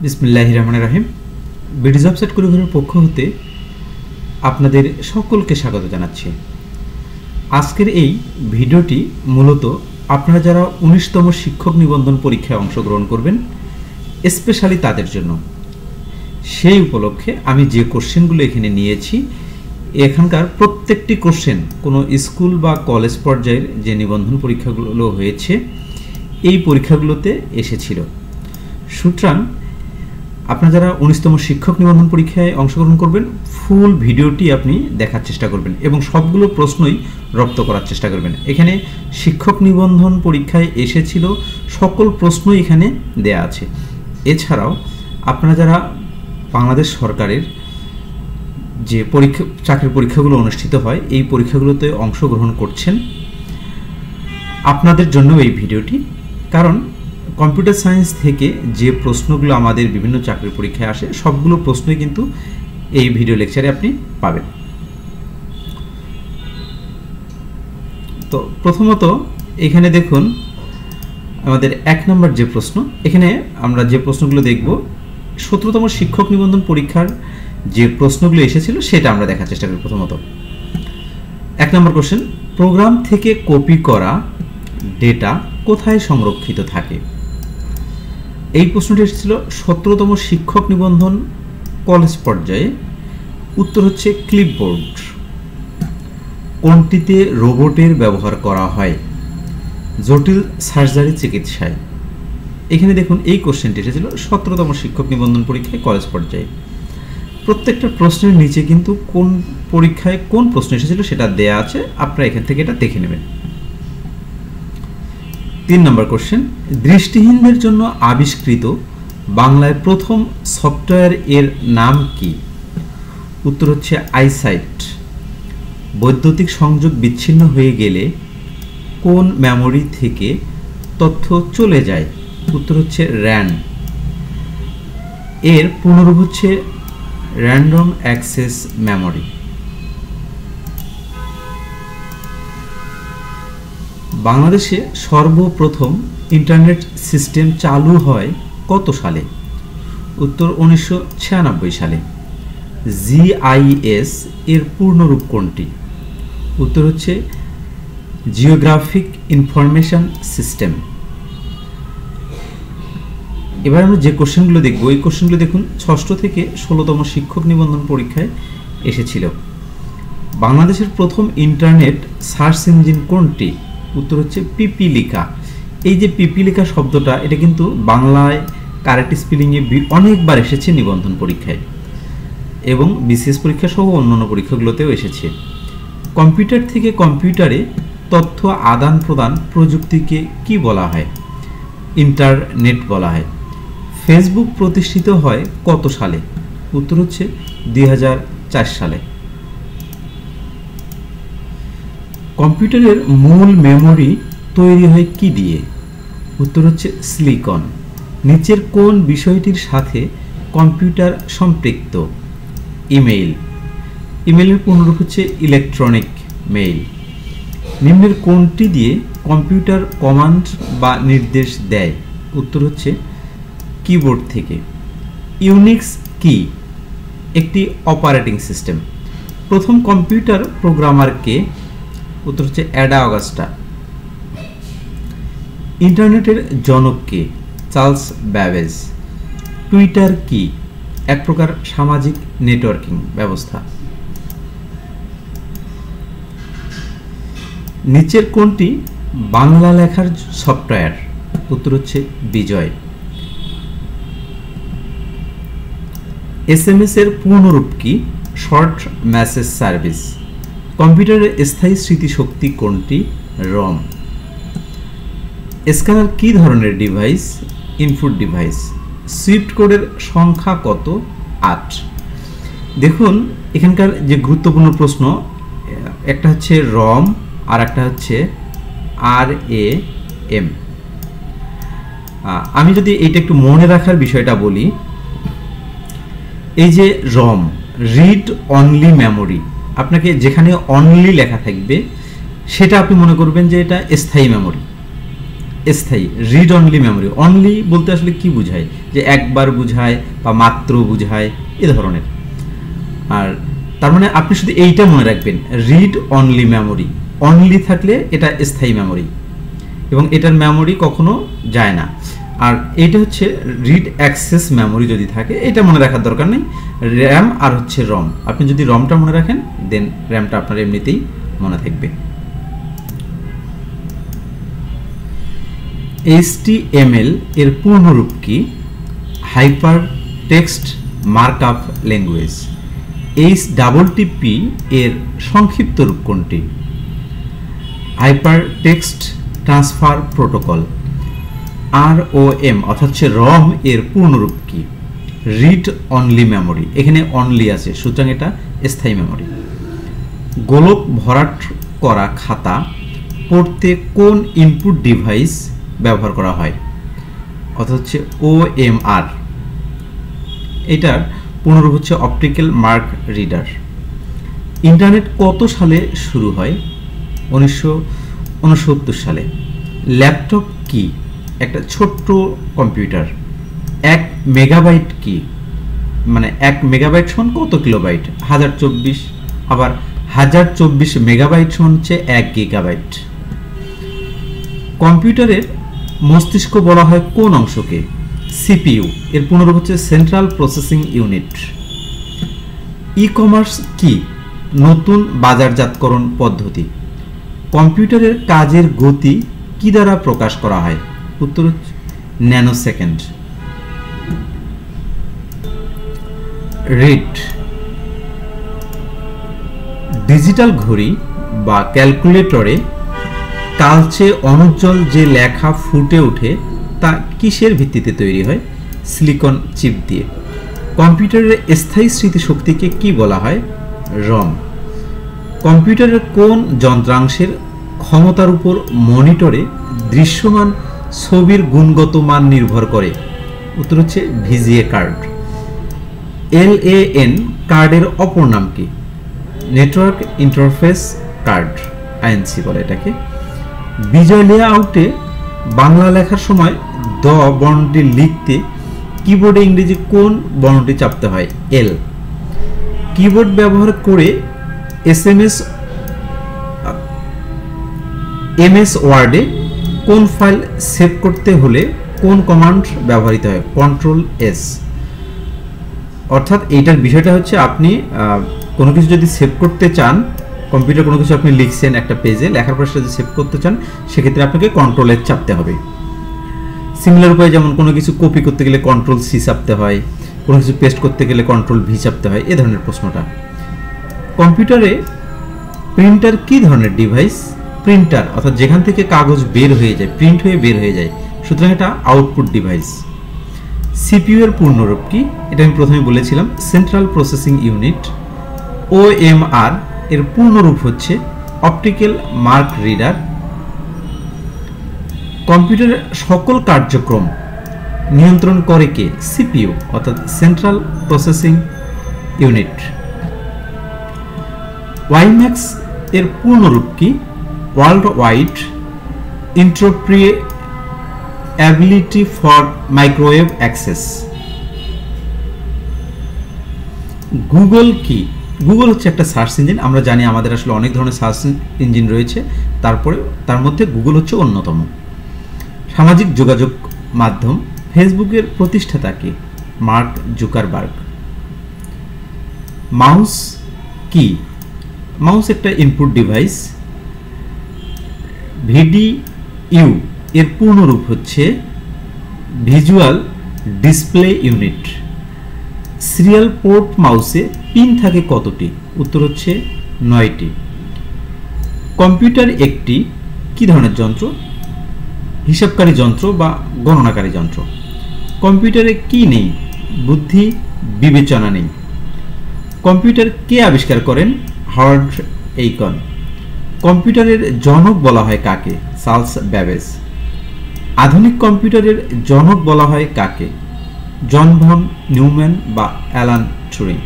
বিসমিল্লাহির রহমানির রহিম। BD job set কুড়িঘরের পক্ষ হতে আপনাদের সকলকে স্বাগত জানাচ্ছি। আজকের এই ভিডিওটি মূলত আপনারা যারা 19তম শিক্ষক নিবন্ধন পরীক্ষায় অংশগ্রহণ করবেন, স্পেশালি তাদের জন্য। সেই উপলক্ষে আমি যে কোশ্চেনগুলো এখানে নিয়েছি, এখানকার প্রত্যেকটি কোশ্চেন কোনো স্কুল বা কলেজ পর্যায়ের যে নিবন্ধন পরীক্ষাগুলো হয়েছে এই পরীক্ষাগুলোতে এসেছিল। সুতরাং আপনারা যারা 19তম শিক্ষক নিবন্ধন পরীক্ষায় অংশগ্রহণ করবেন, ফুল ভিডিওটি আপনি দেখার চেষ্টা করবেন এবং সবগুলো প্রশ্নই রপ্ত করার চেষ্টা করবেন। এখানে শিক্ষক নিবন্ধন পরীক্ষায় এসেছিল সকল প্রশ্নই এখানে দেয়া আছে। এছাড়াও আপনারা যারা বাংলাদেশ সরকারের যে চাকরির পরীক্ষাগুলো অনুষ্ঠিত হয় এই পরীক্ষাগুলোতে অংশগ্রহণ করছেন, আপনাদের জন্য এই ভিডিওটি। কারণ কম্পিউটার সায়েন্স থেকে যে প্রশ্নগুলো আমাদের বিভিন্ন চাকরির পরীক্ষায় আসে সবগুলো প্রশ্নই কিন্তু এই ভিডিও লেকচারে আপনি পাবেন। তো প্রথমত এখানে দেখুন আমাদের 1 নম্বর যে প্রশ্ন, এখানে আমরা যে প্রশ্নগুলো দেখব 17তম শিক্ষক নিবন্ধন পরীক্ষার যে প্রশ্নগুলো এসেছিল সেটা আমরা দেখার চেষ্টা করি। প্রথমত 1 নম্বর কোশ্চেন, প্রোগ্রাম থেকে কপি করা ডেটা কোথায় সংরক্ষিত থাকে? এই প্রশ্নটি এসেছিল 17তম শিক্ষক নিবন্ধন কলেজ পর্যায়ে। উত্তর হচ্ছে ক্লিপবোর্ড। কোনটিতে রোবটের ব্যবহার করা হয়? জটিল সার্জারি চিকিৎসায়। এখানে দেখুন এই কোশ্চেনটি এসেছিল 17তম শিক্ষক নিবন্ধন পরীক্ষায় কলেজ পর্যায়ে। প্রত্যেকটা প্রশ্নের নিচে কিন্তু কোন পরীক্ষায় কোন প্রশ্ন এসেছিল সেটা দেয়া আছে, আপনারা এখান থেকে এটা দেখে নেবেন। 3 নম্বর কোশ্চেন, দৃষ্টিহীনদের জন্য আবিষ্কৃত বাংলায় প্রথম সফটওয়্যার এর নাম কি? উত্তর হচ্ছে আইসাইট। বৈদ্যুতিক সংযোগ বিচ্ছিন্ন হয়ে গেলে কোন মেমোরি থেকে তথ্য চলে যায়? উত্তর হচ্ছে র্যাম। এর পুনরূপ হচ্ছে র্যান্ডম অ্যাক্সেস মেমোরি। বাংলাদেশে সর্বপ্রথম ইন্টারনেট সিস্টেম চালু হয় কত সালে? উত্তর 1996 সালে। জিআইএস এর পূর্ণরূপ কোনটি? উত্তর হচ্ছে জিওগ্রাফিক ইনফরমেশন সিস্টেম। এবার আমরা যে কোশ্চেনগুলো দেখব এই কোশ্চেনগুলো দেখুন 6ষ্ঠ থেকে 16তম শিক্ষক নিবন্ধন পরীক্ষায় এসেছিল। বাংলাদেশের প্রথম ইন্টারনেট সার্চ ইঞ্জিন কোনটি? উত্তর হচ্ছে পিপিলিকা। এই যে পিপিলিকা শব্দটা, এটা কিন্তু বাংলায় কারেক্ট স্পেলিংয়ে অনেকবার এসেছে নিবন্ধন পরীক্ষায় এবং বিসিএস পরীক্ষা সহ অন্যান্য পরীক্ষাগুলোতেও এসেছে। কম্পিউটার থেকে কম্পিউটারে তথ্য আদান প্রদান প্রযুক্তিকে কি বলা হয়? ইন্টারনেট বলা হয়। ফেসবুক প্রতিষ্ঠিত হয় কত সালে? উত্তর হচ্ছে 2004 সালে। কম্পিউটারের মূল মেমোরি তৈরি হয় কি দিয়ে? উত্তর হচ্ছে সিলিকন। নিচের কোন বিষয়টির সাথে কম্পিউটার সম্পৃক্ত? ইমেইল। ইমেইলের পুনরূপ হচ্ছে ইলেকট্রনিক মেইল। নিম্নের কোনটি দিয়ে কম্পিউটার কমান্ড বা নির্দেশ দেয়? উত্তর হচ্ছে কিবোর্ড থেকে। ইউনিক্স কি? একটি অপারেটিং সিস্টেম। প্রথম কম্পিউটার প্রোগ্রামার কে? উত্তর হচ্ছে অ্যাডা অগাস্টা। ইন্টারনেটের জনক কে? Charles Babbage. টুইটার কি? এক প্রকার সামাজিক নেটওয়ার্কিং ব্যবস্থা। নিচের কোনটি বাংলা লেখার সফটওয়্যার? উত্তর হচ্ছে বিজয়। এসএমএস এর পূর্ণরূপ কি? Short message service. কম্পিউটারের স্থায়ী স্মৃতিশক্তি কোনটি? রম। স্ক্যানার কি ধরনের ডিভাইস? Input device. সুইফট কোডের সংখ্যা কত? 8। দেখুন এখানকার যে গুরুত্বপূর্ণ প্রশ্ন, একটা হচ্ছে রম আর একটা হচ্ছে RAM। আমি যদি এইটা একটু মনে রাখার বিষয়টা বলি, এই যে রম, রিড অনলি মেমোরি, আপনাকে যেখানে অনলি লেখা থাকবে সেটা আপনি মনে করবেন যে এটা স্থায়ী মেমোরি। স্থায়ী, রিড অনলি মেমোরি। অনলি বলতে আসলে কি বোঝায়, যে একবার বোঝায় বা মাত্র বোঝায় এ ধরনের। আর তার মানে আপনি শুধু এইটা মনে রাখবেন, রিড অনলি মেমোরি। অনলি থাকলে এটা স্থায়ী মেমোরি এবং এটার মেমোরি কখনো যায় না। আর এইটা হচ্ছে রিড অ্যাক্সেস মেমোরি যদি থাকে, এটা মনে রাখার দরকার নেই। র্যাম আর হচ্ছে রম, আপনি যদি রমটা মনে রাখেন দেন র্যামটা আপনার এমনিতেই মনে থাকবে। HTML এর পূর্ণরূপ কি? Hyper text markup language. HTTP এর সংক্ষিপ্ত রূপ কোনটি? Hyper text transfer protocol. ROM অর্থাৎ রম এর পূর্ণরূপ কি? Read only memory. এখানে অনলি আছে, সুতরাং এটা স্থায়ী মেমোরি। গোলক ভরাট করা খাতা পড়তে কোন ইনপুট ডিভাইস ব্যবহার করা হয়? অর্থাৎ হচ্ছে OMR। এটার পূর্ণরূপ হচ্ছে অপটিক্যাল মার্ক রিডার। ইন্টারনেট কত সালে শুরু হয়? 1969 সালে। ল্যাপটপ কি? একটা ছোট্ট কম্পিউটার। 1 মেগাবাইট কি? মানে 1 মেগাবাইট সমান কত কিলোবাইট? 1024। আবার 1024 মেগাবাইট সমান হচ্ছে 1 গিগাবাইট। কম্পিউটারের মস্তিষ্ক বলা হয় কোন অংশকে? CPU। এর পূর্ণরূপ হচ্ছে central processing unit. E commerce কি? নতুন বাজারজাতকরণ পদ্ধতি। কম্পিউটারের কাজের গতি কি দ্বারা প্রকাশ করা হয়? উত্তর হচ্ছে ন্যানোসেকেন্ড। রিড। ডিজিটাল ঘড়ি বা ক্যালকুলেটরে কালচে অনুজ্জ্বল যে লেখা ফুটে ওঠে তা কিসের ভিত্তিতে তৈরি হয়? সিলিকন চিপ দিয়ে। কম্পিউটারের স্থায়ী স্মৃতিশক্তিকে কি বলা হয়? রম। কম্পিউটারের কোন যন্ত্রাংশের ক্ষমতার উপর মনিটরে দৃশ্যমান ছবির গুণগত মান নির্ভর করে? উত্তর হচ্ছে VGA কার্ড। LAN কার্ডের অপর নাম কি? নেটওয়ার্ক ইন্টারফেস কার্ড, INC বলে এটাকে। বিজয় লেআউটে বাংলা লেখার সময় দ বর্ণটি লিখতে কিবোর্ডে ইংরেজি কোন বর্ণটি চাপতে হয়? L। কিবোর্ড ব্যবহার করে MS ওয়ার্ডে কোন ফাইল সেভ করতে হলে কোন কমান্ড ব্যবহৃত হয়? Ctrl+S। অর্থাৎ এইটার বিষয়টা হচ্ছে আপনি কোনো কিছু যদি সেভ করতে চান, কম্পিউটার কোনো কিছু আপনি লিখছেন একটা পেজে, লেখার পর সেটা যদি সেভ করতে চান সেক্ষেত্রে আপনাকে Ctrl+S চাপতে হবে। সিমিলার উপায়ে যেমন কোনো কিছু কপি করতে গেলে Ctrl+C চাপতে হয়, কোনো কিছু পেস্ট করতে গেলে Ctrl+V চাপতে হয়, এ ধরনের প্রশ্নটা। কম্পিউটারে প্রিন্টার কি ধরনের ডিভাইস? প্রিন্টার অর্থাৎ যেখান থেকে কাগজ বের হয়ে যায়, প্রিন্ট হয়ে বের হয়ে যায়, সুতরাং এটা আউটপুট ডিভাইস। CPU এর পূর্ণরূপ কি? এটা আমি প্রথমে বলেছিলাম, সেন্ট্রাল প্রসেসিং ইউনিট। OMR এর পূর্ণরূপ হচ্ছে অপটিক্যাল মার্ক রিডার। কম্পিউটারের সকল কার্যক্রম নিয়ন্ত্রণ করে কে? CPU অর্থাৎ সেন্ট্রাল প্রসেসিং ইউনিট। WiMAX এর পূর্ণরূপ কি? World wide interoperability for microwave access. Google কি? গুগল হচ্ছে একটা সার্চ ইঞ্জিন। আমরা জানি আমাদের আসলে অনেক ধরনের সার্চ ইঞ্জিন রয়েছে, তারপরে তার মধ্যে গুগল হচ্ছে অন্যতম। সামাজিক যোগাযোগ মাধ্যম ফেসবুকের প্রতিষ্ঠাতা কে? Mark Zuckerberg. মাউস কি? মাউস একটা ইনপুট ডিভাইস। VDU এর পূর্ণরূপ হচ্ছে visual display unit. Serial port মাউসে পিন থাকে কতটি? উত্তর হচ্ছে 9টি। কম্পিউটার একটি কি ধরনের যন্ত্র? হিসাবকারী যন্ত্র বা গণনাকারী যন্ত্র। কম্পিউটারে কি নেই? বুদ্ধি বিবেচনা নেই। কম্পিউটার কে আবিষ্কার করেন? হাওয়ার্ড এইকন। কম্পিউটারের জনক বলা হয় কাকে? Charles Babbage. আধুনিক কম্পিউটারের জনক বলা হয় কাকে? জন ভন নিউম্যান বা অ্যালান টুরিং।